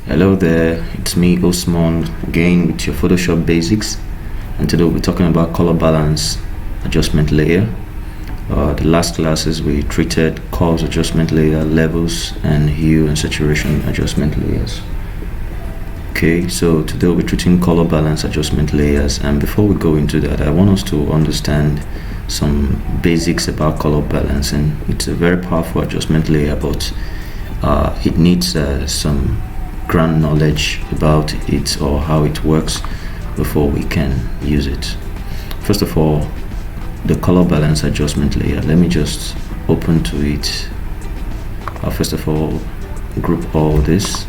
Hello there, it's me Osman again with your Photoshop basics, and today we'll be talking about color balance adjustment layer. The last classes we treated curves adjustment layer, levels, and hue and saturation adjustment layers. Okay, so today we'll be treating color balance adjustment layers, and before we go into that, I want us to understand some basics about color balancing. It's a very powerful adjustment layer, but it needs some ground knowledge about it or how it works before we can use it. First of all, the color balance adjustment layer, let me just open to it. I'll first of all group all this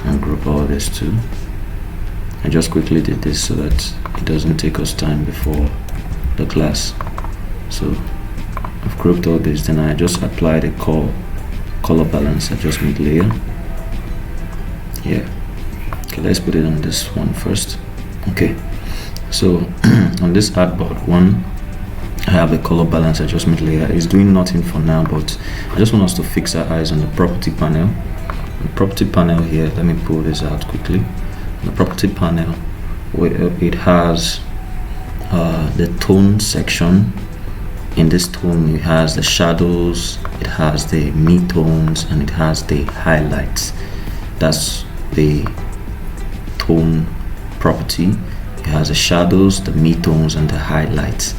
and group all this too. I just quickly did this so that it doesn't take us time before the class. So I've grouped all this, then I just applied a color balance adjustment layer. Okay, let's put it on this one first. Okay, so on this artboard one, I have the color balance adjustment layer. It's doing nothing for now, but I just want us to fix our eyes on the property panel. The property panel here, let me pull this out quickly. The property panel, it has the tone section. In this tone, it has the shadows, it has the midtones, and it has the highlights. That's the tone property. It has the shadows, the midtones, and the highlights.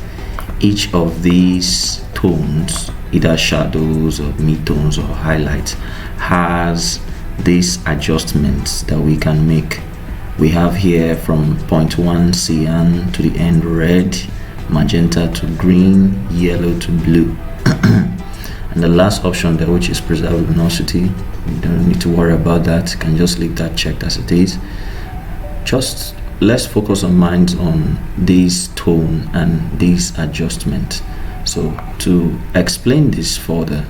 Each of these tones, either shadows or midtones or highlights, has these adjustments that we can make. We have here from point 1 cyan to the end red, magenta to green, yellow to blue. And the last option there, which is preserve luminosity, you don't need to worry about that. You can just leave that checked as it is. Just let's focus our minds on this tone and this adjustment. So to explain this further,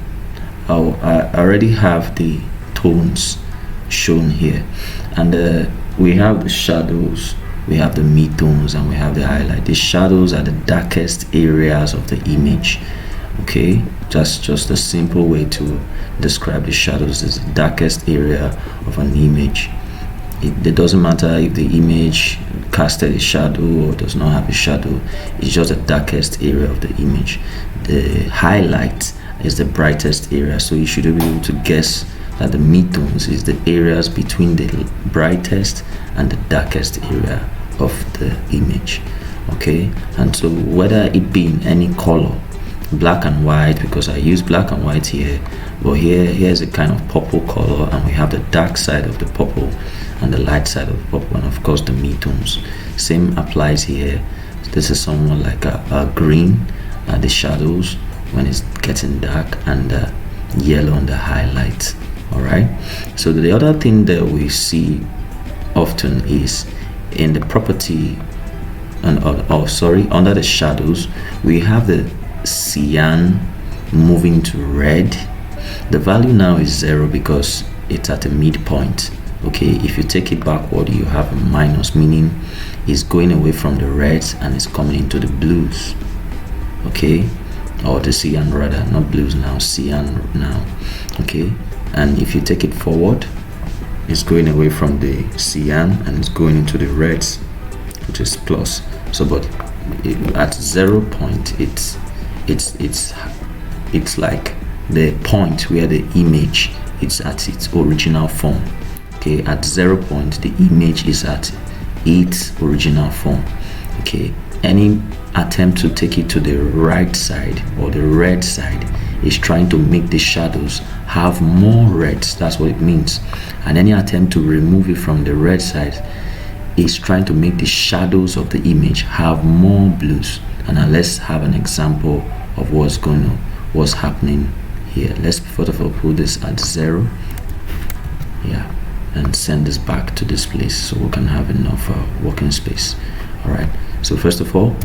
I already have the tones shown here, and we have the shadows, we have the midtones, and we have the highlight. The shadows are the darkest areas of the image. Okay, just a simple way to describe the shadows is the darkest area of an image. It doesn't matter if the image casted a shadow or does not have a shadow, it's just the darkest area of the image. The highlight is the brightest area, so you should be able to guess that the midtones is the areas between the brightest and the darkest area of the image. Okay, and so whether it be in any color, black and white, because I use black and white here, but here's a kind of purple color, and we have the dark side of the purple and the light side of the purple, and of course the midtones. Same applies here. This is somewhat like a green, the shadows when it's getting dark, and yellow on the highlights. All right, so the other thing that we see often is in the property and under the shadows, we have the cyan moving to red. The value now is 0 because it's at a midpoint. Okay, if you take it backward, you have a minus, meaning it's going away from the reds and it's coming into the blues. Okay, or the cyan rather, not blues now, cyan now. Okay, and if you take it forward, it's going away from the cyan and it's going into the reds, which is plus. So but at 0 point, it's like the point where the image is at its original form. Okay, at 0 point, the image is at its original form. Okay, any attempt to take it to the right side or the red side is trying to make the shadows have more reds. That's what it means. And any attempt to remove it from the red side is trying to make the shadows of the image have more blues. And now let's have an example of what's happening here. Let's first of all put this at 0. Yeah, and send this back to this place so we can have enough working space. All right, so first of all,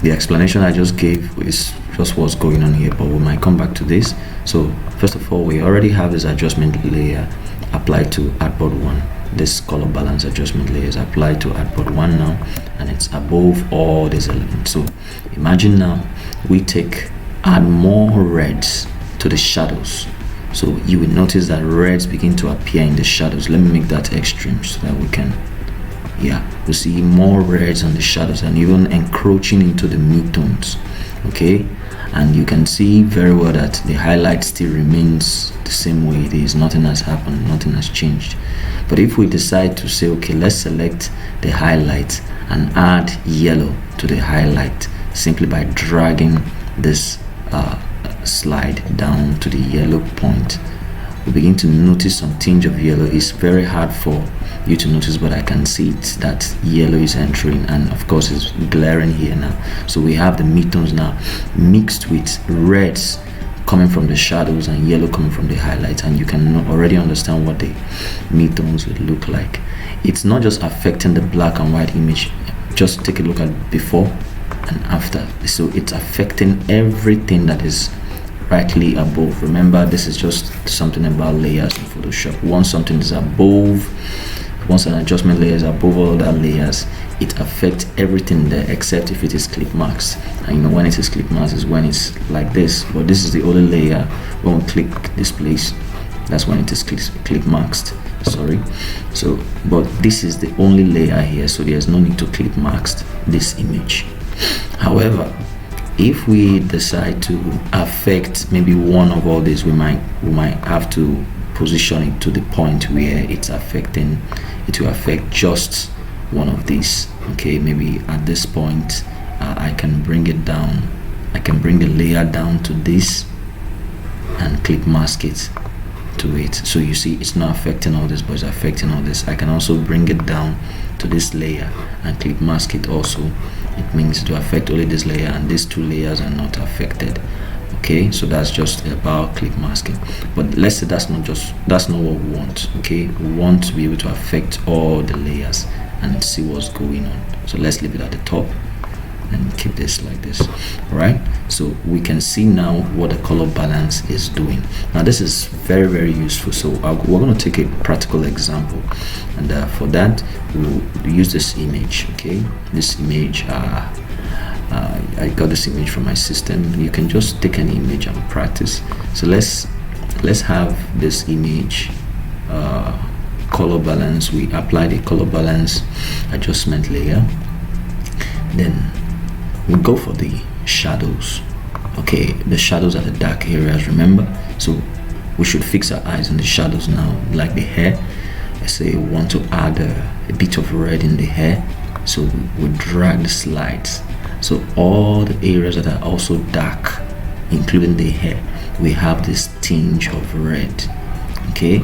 the explanation I just gave is just what's going on here, but we might come back to this. So first of all, we already have this adjustment layer applied to artboard 1. This color balance adjustment layer is applied to artboard 1 now, and it's above all these elements. So imagine now we add more reds to the shadows. So you will notice that reds begin to appear in the shadows. Let me make that extreme so that we can, we see more reds on the shadows and even encroaching into the midtones. Okay, and you can see very well that the highlight still remains the same way it is. Nothing has happened, nothing has changed. But if we decide to say, okay, let's select the highlight and add yellow to the highlight simply by dragging this slide down to the yellow point, we begin to notice some tinge of yellow. It's very hard for you to notice, but I can see it, that yellow is entering, and of course it's glaring here now. So we have the midtones now mixed with reds coming from the shadows and yellow coming from the highlights, and you can already understand what the midtones would look like. It's not just affecting the black and white image. Just take a look at before and after. So it's affecting everything that is rightly above. Remember, this is just something about layers in Photoshop. Once something is above, once an adjustment layer is above all other layers, it affects everything there except if it is clip masked. And you know, when it is clip masked is when it's like this, but this is the only layer. When we click this place, that's when it is clip masked. Sorry. So but this is the only layer here, so there's no need to clip mask this image. However, if we decide to affect maybe one of all these, we might have to position it to the point where it will affect just one of these. Okay, maybe at this point I can bring it down. I can bring the layer down to this and clip mask it to it. So you see, it's not affecting all this, but it's affecting all this. I can also bring it down to this layer and clip mask it also. It means to affect only this layer, and these two layers are not affected. Okay, so that's just about clip masking. But let's say that's not what we want. Okay, we want to be able to affect all the layers and see what's going on. So let's leave it at the top and keep this like this. All right, so we can see now what the color balance is doing. Now this is very, very useful. So we're going to take a practical example, and for that we'll use this image. Okay, this image, I got this image from my system. You can just take an image and practice. So let's have this image color balance. We apply the color balance adjustment layer, then we go for the shadows. Okay, the shadows are the dark areas, remember? So we should fix our eyes on the shadows now, like the hair. I say we want to add a bit of red in the hair, so we drag the slides. So all the areas that are also dark, including the hair, we have this tinge of red. Okay,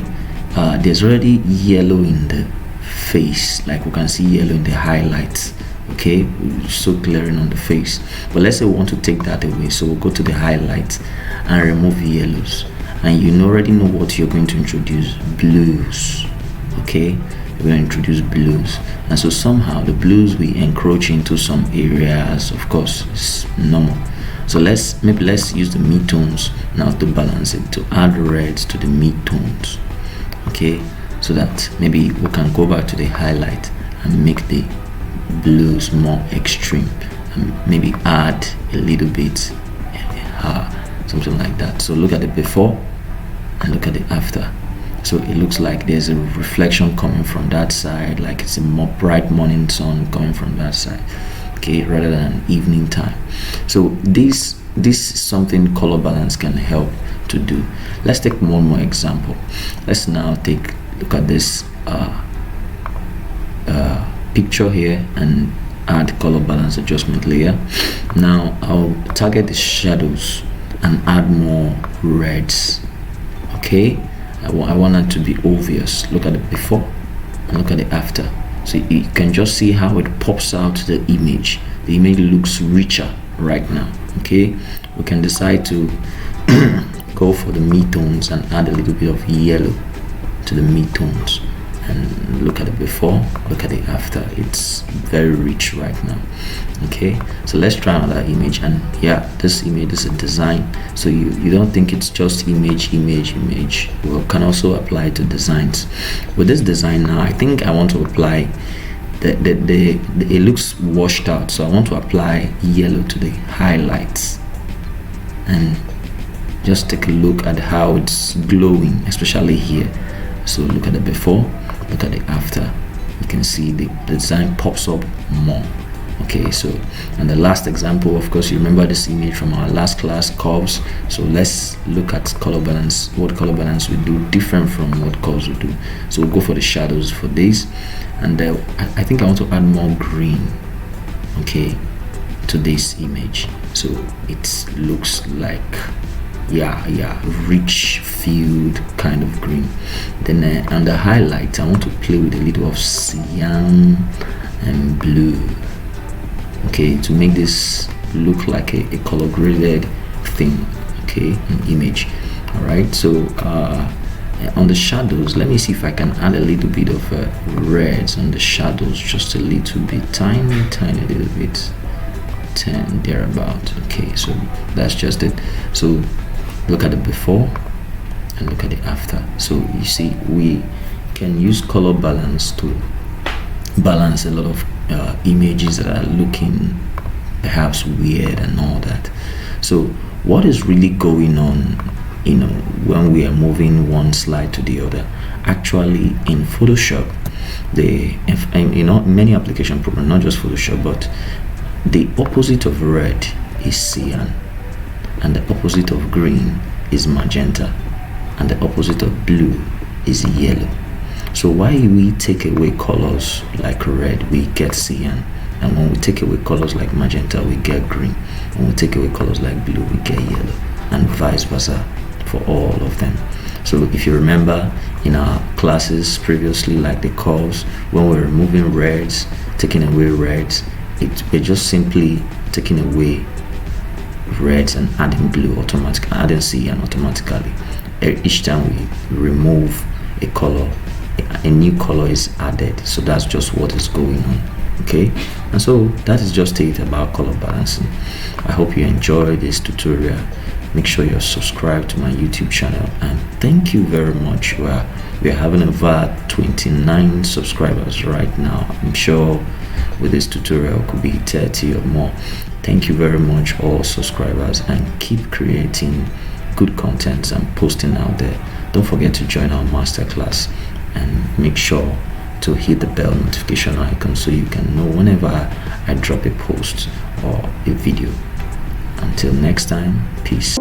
there's already yellow in the face, like we can see yellow in the highlights. Okay, so glaring on the face. But let's say we want to take that away, so we'll go to the highlights and remove yellows, and you already know what you're going to introduce: blues. Okay, we're going to introduce blues, and so somehow the blues will encroach into some areas. Of course, it's normal. So let's use the midtones now to balance it, to add reds to the midtones. Okay, so that maybe we can go back to the highlight and make the blues more extreme, and maybe add a little bit, something like that. So look at the before and look at the after. So it looks like there's a reflection coming from that side, like it's a more bright morning sun coming from that side. Okay, rather than evening time. So this is something color balance can help to do. Let's take one more example. Let's now look at this picture here and add color balance adjustment layer. Now I'll target the shadows and add more reds. Okay, I want it to be obvious. Look at the before and look at the after. So you can just see how it pops out the image. The image looks richer right now. Okay, we can decide to go for the mid-tones and add a little bit of yellow to the mid-tones. And look at it before, look at it after. It's very rich right now. Okay, so let's try another image. And yeah, this image is a design, so you don't think it's just image. We can also apply it to designs. With this design now, I think I want to apply it looks washed out, so I want to apply yellow to the highlights and just take a look at how it's glowing, especially here. So look at the before, look at the after. You can see the design pops up more. Okay, so and the last example, of course, you remember this image from our last class, curves. So let's look at color balance, what color balance we do different from what curves we do. So we'll go for the shadows for this, and I think I want to add more green, okay, to this image, so it looks like rich filled kind of green. Then on the highlight, I want to play with a little of cyan and blue, okay, to make this look like a color graded thing, okay, an image. All right, so on the shadows, let me see if I can add a little bit of reds on the shadows, just a little bit, tiny little bit, 10 thereabout. Okay, so that's just it. So look at the before and look at the after. So you see, we can use color balance to balance a lot of images that are looking perhaps weird and all that. So what is really going on, you know, when we are moving one slide to the other? Actually, in Photoshop, many application programs, not just Photoshop, but the opposite of red is cyan, and the opposite of green is magenta, and the opposite of blue is yellow. So why we take away colors like red, we get cyan, and when we take away colors like magenta, we get green. When we take away colors like blue, we get yellow, and vice versa for all of them. So if you remember in our classes previously, like the curves, when we're removing reds, taking away reds, we're just simply taking away reds and adding blue automatically, adding cyan automatically. Each time we remove a color, a new color is added. So that's just what is going on. Okay, and so that is just it about color balancing. I hope you enjoyed this tutorial. Make sure you're subscribed to my YouTube channel, and thank you very much. We are having over 29 subscribers right now. I'm sure with this tutorial could be 30 or more. Thank you very much, all subscribers, and keep creating good content and posting out there. Don't forget to join our masterclass, and make sure to hit the bell notification icon so you can know whenever I drop a post or a video. Until next time, peace.